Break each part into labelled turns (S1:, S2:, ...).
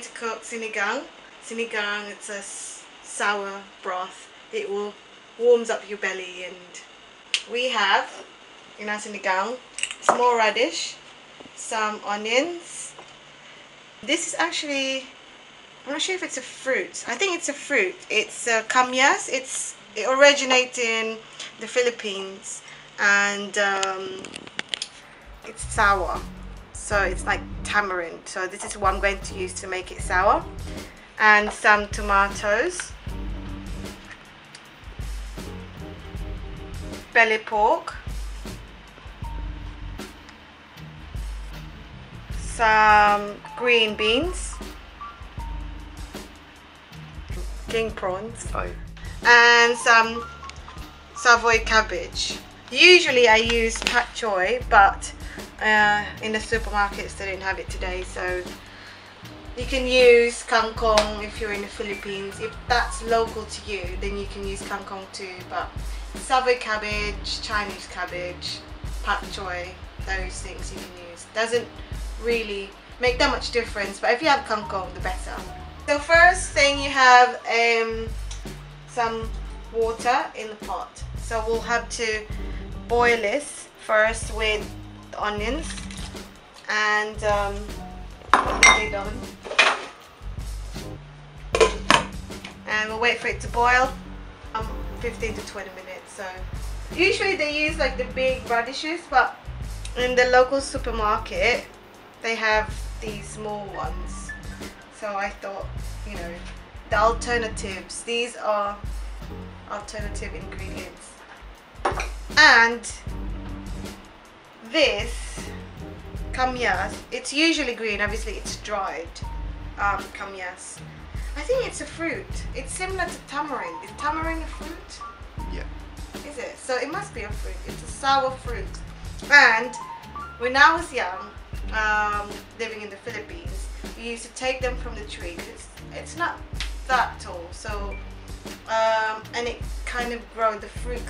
S1: going to cook sinigang. Sinigang, it's a sour broth. It will warms up your belly, and we have in our sinigang small radish, some onions. This is actually, I'm not sure if it's a fruit. I think it's a fruit. It's kamyas. It originates in the Philippines, and it's sour. So it's like tamarind. So this is what I'm going to use to make it sour. And some tomatoes, belly pork, some green beans, king prawns, and some Savoy cabbage. Usually I use pak choy, but in the supermarkets they didn't have it today, so you can use kangkong if you're in the Philippines. If that's local to you, then you can use kangkong too, but Savoy cabbage, Chinese cabbage, pak choy, those things you can use. Doesn't really make that much difference, but if you have kangkong, the better. So first thing, you have some water in the pot. So we'll have to boil this first with the onions, and put the lid on, and we'll wait for it to boil 15 to 20 minutes. So usually they use like the big radishes, but in the local supermarket they have these small ones. So I thought, you know, the alternatives, these are alternative ingredients. And this kamyas, it's usually green, obviously it's dried kamyas. I think it's a fruit. It's similar to tamarind. Is tamarind a fruit?
S2: Yeah.
S1: Is it? So it must be a fruit. It's a sour fruit. And when I was young, living in the Philippines, we used to take them from the tree. It's not that tall, so and it kind of grows, the fruit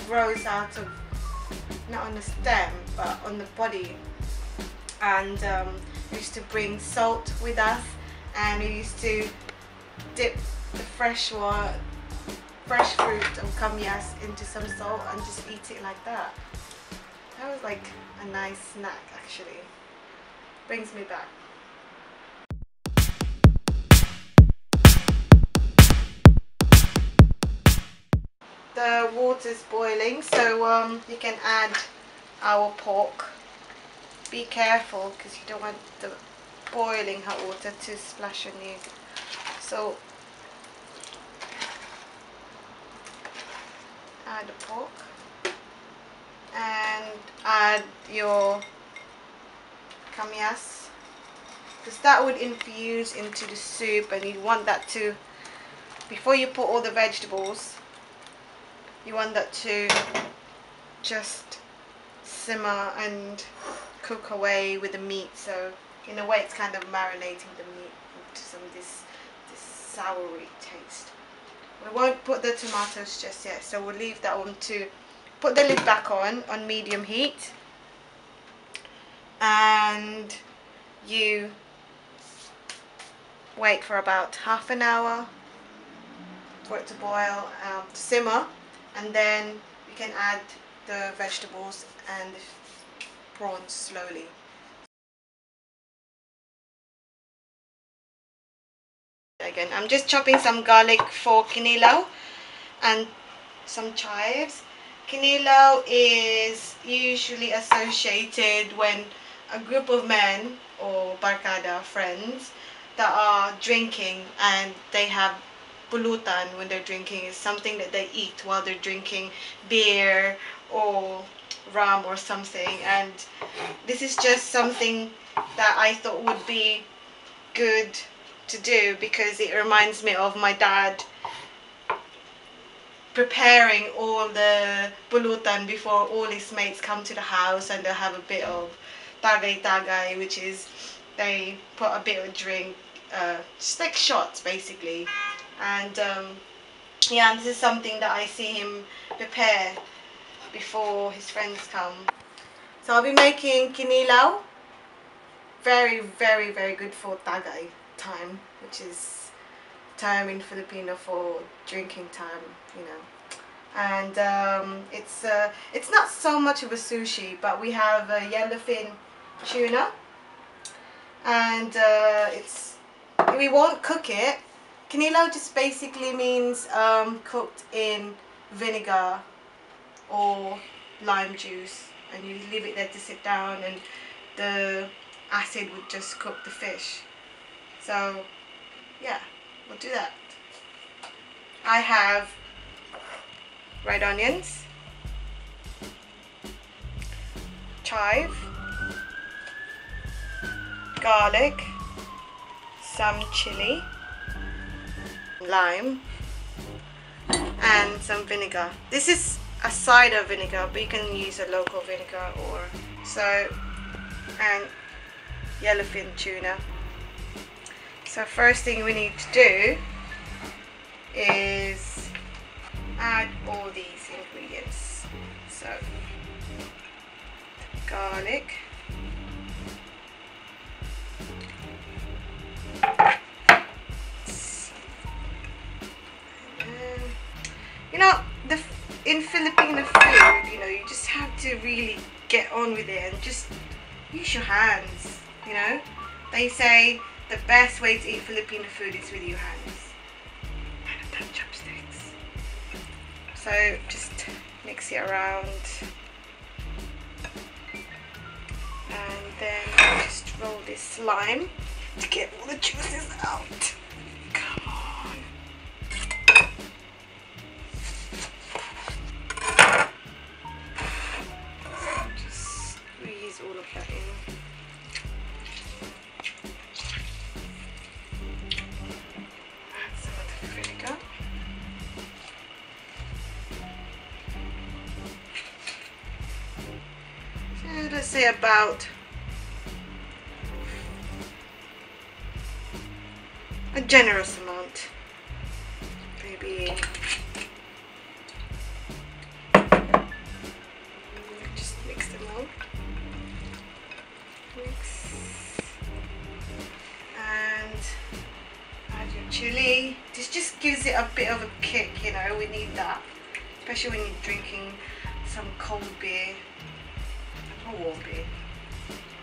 S1: grows out of, not on the stem but on the body. And we used to bring salt with us, and we used to dip the fresh fruit of kamyas into some salt and just eat it like that. That was like a nice snack actually. Brings me back. The water's boiling, so you can add our pork. Be careful because you don't want the boiling hot water to splash on you. So add the pork and add your kamyas, because that would infuse into the soup, and you want that to, before you put all the vegetables, you want that to just simmer and cook away with the meat. So in a way it's kind of marinating the meat into some of this soury taste. We won't put the tomatoes just yet, so we'll leave that one to put the lid back on medium heat, and you wait for about half an hour for it to boil, to simmer, and then you can add the vegetables and the prawns slowly. Again, I'm just chopping some garlic for kinilaw and some chives. Kinilaw is usually associated when a group of men or barkada friends that are drinking, and they have pulutan when they're drinking. Is something that they eat while they're drinking beer or rum or something, and this is just something that I thought would be good to do, because it reminds me of my dad preparing all the pulutan before all his mates come to the house, and they'll have a bit of tagay, which is they put a bit of drink, just like shots basically. And yeah, this is something that I see him prepare before his friends come. So I'll be making kinilaw. Very, very, very good for tagay. time, which is time in Filipino for drinking time, you know. And it's not so much of a sushi, but we have a yellowfin tuna, and we won't cook it. Canilo just basically means cooked in vinegar or lime juice, and you leave it there to sit down, and the acid would just cook the fish. So yeah, we'll do that. I have red onions, chive, garlic, some chili, lime, and some vinegar. This is a cider vinegar, but you can use a local vinegar or so, and yellowfin tuna. So first thing we need to do is add all these ingredients. So garlic, you know, in Filipino food, you know, you just have to really get on with it and just use your hands, you know. They say the best way to eat Filipino food is with your hands. And don't chopsticks. So just mix it around. And then just roll this slime to get all the juices out. Come on. Just squeeze all of that in. Add some of the vinegar. So let's say about a generous amount, maybe just mix them all. Mix and add your chili. This just gives it a bit of a kick, you know. We need that, especially when you're drinking some cold beer or warm beer.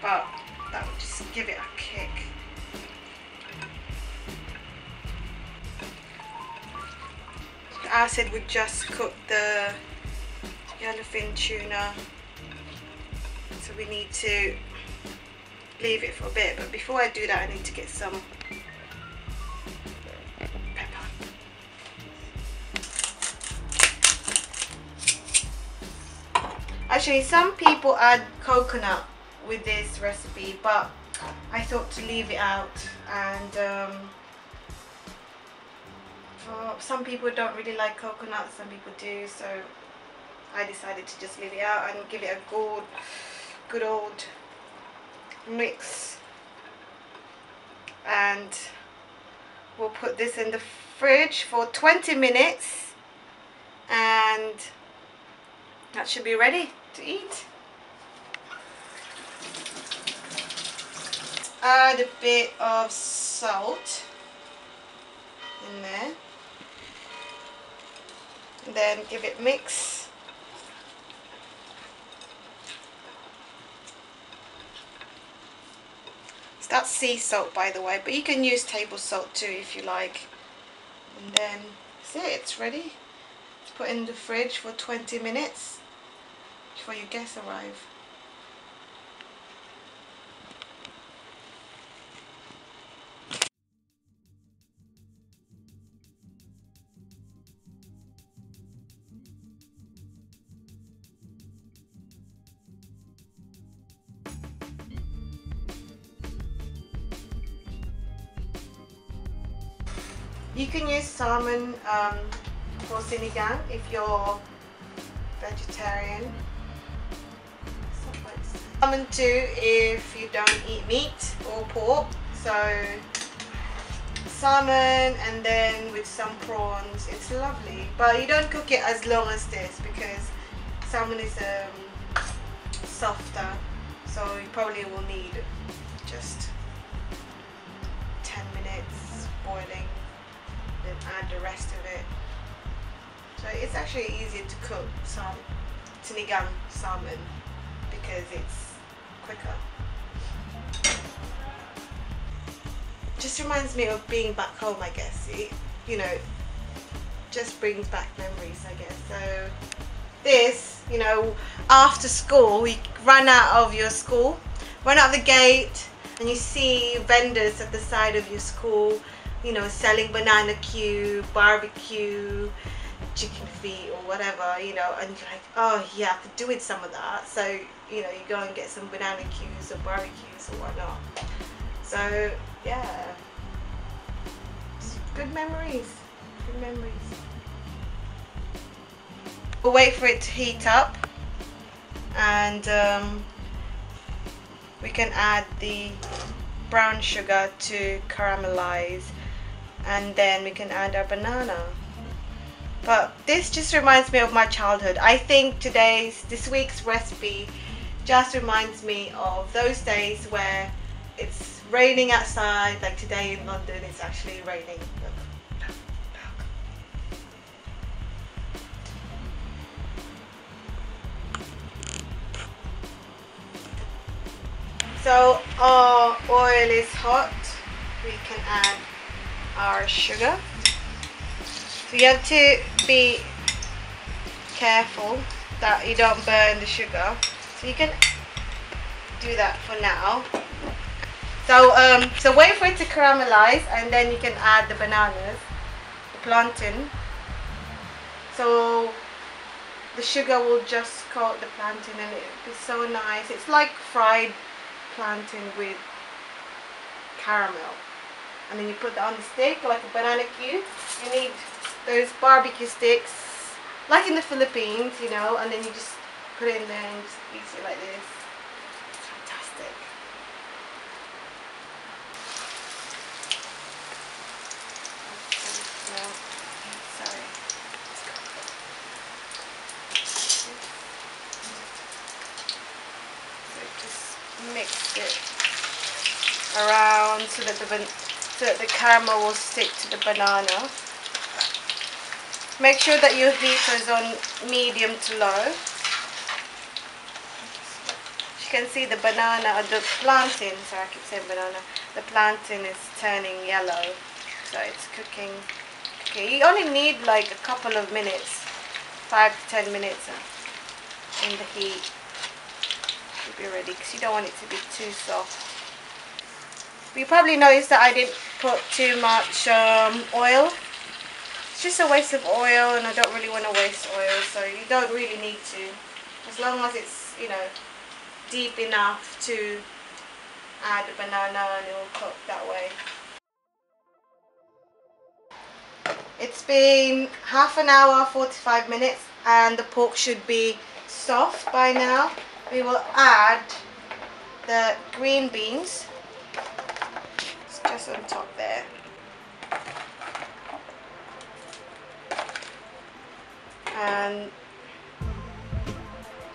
S1: But that would just give it a kick. Acid would just cook the yellowfin tuna, so we need to leave it for a bit. But before I do that, I need to get some pepper. Actually, some people add coconut with this recipe, but I thought to leave it out. And some people don't really like coconut, some people do, so I decided to just leave it out and give it a good old mix. And we'll put this in the fridge for 20 minutes and that should be ready to eat. Add a bit of salt in there. And then give it a mix. So that's sea salt, by the way, but you can use table salt too if you like. And then that's it, it's ready to put in the fridge for 20 minutes before your guests arrive. You can use salmon for sinigang if you're vegetarian. Salmon too if you don't eat meat or pork. So salmon and then with some prawns, it's lovely. But you don't cook it as long as this because salmon is softer, so you probably will need just 10 minutes. boiling, then add the rest of it. So it's actually easier to cook some sinigang salmon because it's quicker. Just reminds me of being back home, I guess. You know, just brings back memories, I guess. So this, you know, after school, you run out of your school, run out the gate, and you see vendors at the side of your school, you know, selling banana cue, barbecue, chicken feet or whatever, you know, and you're like, oh yeah, I could do with some of that. So, you know, you go and get some banana cues or barbecues or whatnot. So yeah, good memories, good memories. We'll wait for it to heat up, and we can add the brown sugar to caramelize, and then we can add our banana. But this just reminds me of my childhood. I think this week's recipe just reminds me of those days where it's raining outside, like today in London it's actually raining. Look. So our oil is hot, we can add our sugar. So you have to be careful that you don't burn the sugar. So you can do that for now. So wait for it to caramelize, and then you can add the bananas, the plantain. So the sugar will just coat the plantain and it'll be so nice. It's like fried plantain with caramel. And then you put that on the stick like a banana cue. You need those barbecue sticks, like in the Philippines, you know, and then you just put it in there and just eat it like this. It's fantastic. No, sorry. So just mix it around so that the caramel will stick to the banana. Make sure that your heater is on medium to low. You can see the banana, the plantain, sorry I keep saying banana, the plantain is turning yellow, so it's cooking. Okay, you only need like a couple of minutes, 5 to 10 minutes in the heat to be ready, because you don't want it to be too soft. You probably noticed that I didn't put too much oil. It's just a waste of oil, and I don't really want to waste oil, so you don't really need to, as long as it's, you know, deep enough to add the banana and it will cook that way. It's been half an hour, 45 minutes, and the pork should be soft by now. We will add the green beans. It's just on top there. And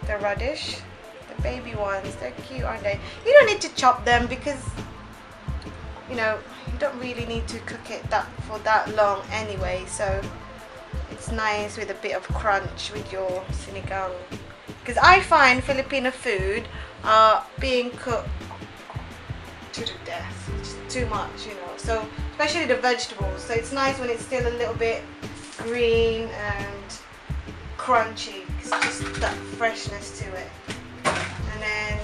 S1: the radish, the baby ones, they're cute, aren't they? You don't need to chop them because, you know, you don't really need to cook it for that long anyway, so it's nice with a bit of crunch with your sinigang. Because I find Filipino food being cooked to the death, it's too much, you know, so especially the vegetables, so it's nice when it's still a little bit green and crunchy, it's just that freshness to it. And then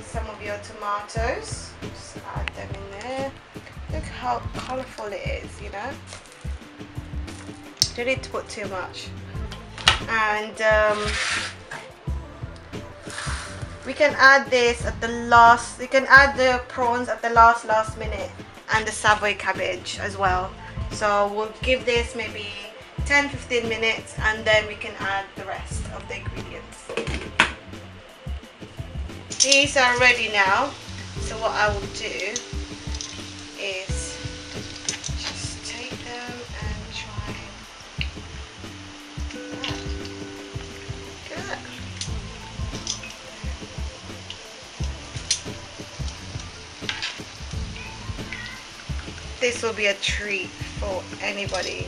S1: some of your tomatoes, just add them in there. Look how colourful it is, you know. Don't need to put too much. And we can add this at the last, we can add the prawns at the last minute, and the Savoy cabbage as well. So we'll give this maybe 10-15 minutes, and then we can add the rest of the ingredients. These are ready now, so what I will do is just take them and try that. Good. This will be a treat for anybody.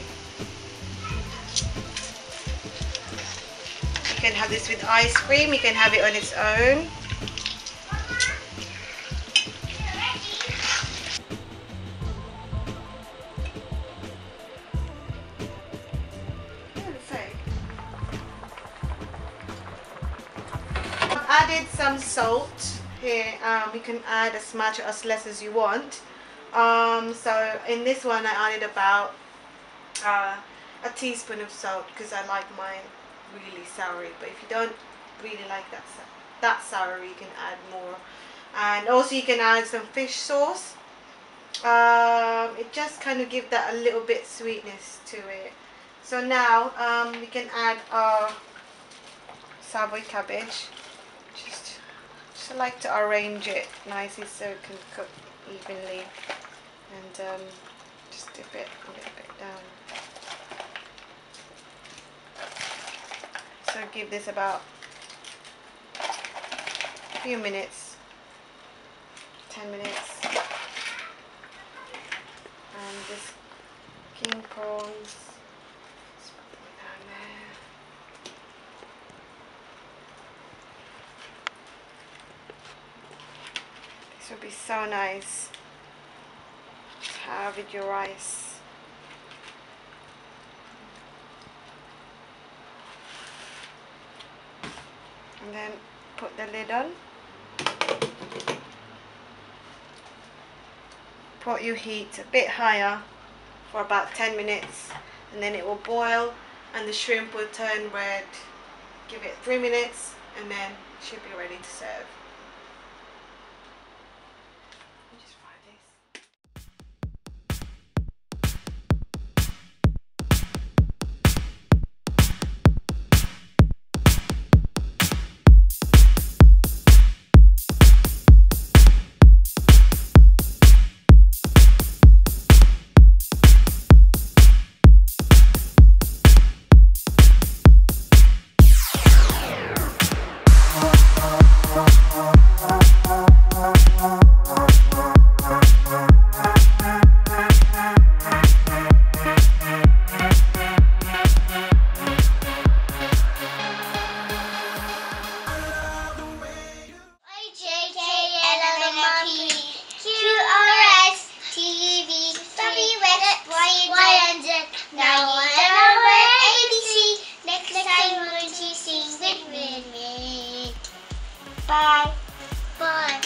S1: You can have this with ice cream, you can have it on its own. I've added some salt here. You can add as much or as less as you want. So in this one I added about a teaspoon of salt because I like mine really soury, but if you don't really like that soury, you can add more. And also you can add some fish sauce. It just kind of gives that a little bit sweetness to it. So now we can add our Savoy cabbage. Just I like to arrange it nicely so it can cook evenly, and just dip it a little bit down. So give this about a few minutes, 10 minutes, and this king prawns. Just put them down there. This would be so nice to have with your rice. And then put the lid on. Put your heat a bit higher for about 10 minutes, and then it will boil and the shrimp will turn red. Give it 3 minutes and then it should be ready to serve. Just fry this.
S2: Bye. Bye.